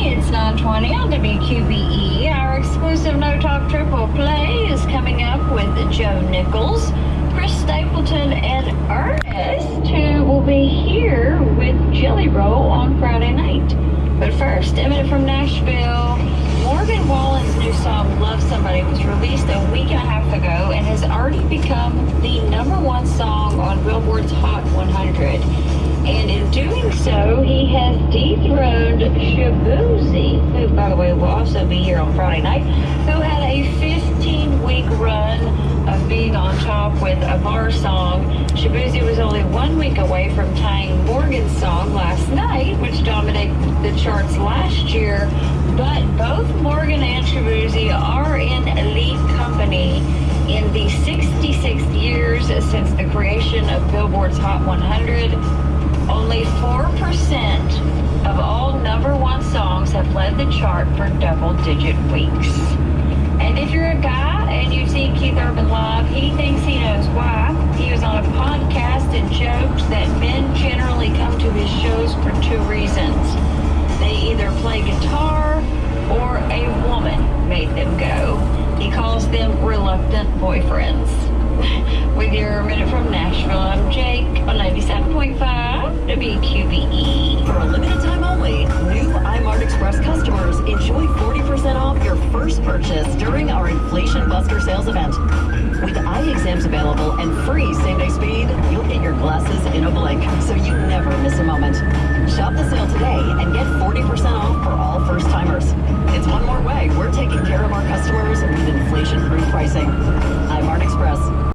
It's 9:20 on WQBE. Our exclusive No Talk Triple Play is coming up with Joe Nichols, Chris Stapleton, and Ernest, who will be here with Jelly Roll on Friday night. But first, a minute from Nashville. Morgan Wallen's new song, Love Somebody, was released a week and a half ago and has already become the #1 song on Billboard's Hot 100. And in doing so, he has dethroned Shabuzi, who, by the way, will also be here on Friday night, who had a 15-week run of being on top with a bar song. Shabuzi was only 1 week away from tying Morgan's song Last Night, which dominated the charts last year. But both Morgan and Shabuzi are in elite company in the 66 years since the creation of Billboard's Hot 100. Only 4% of all #1 songs have led the chart for double-digit weeks. And if you're a guy and you've seen Keith Urban live, he thinks he knows why. He was on a podcast and joked that men generally come to his shows for 2 reasons. They either play guitar or a woman made them go. He calls them reluctant boyfriends. With your Minute from Nashville, I'm Jake on 97.5 WQBE. For a limited time only, new iMart Express customers enjoy 40% off your first purchase during our Inflation Buster sales event. With eye exams available and free same-day speed, you'll get your glasses in a blink, so you never miss a moment. Shop the sale today and get 40% off for all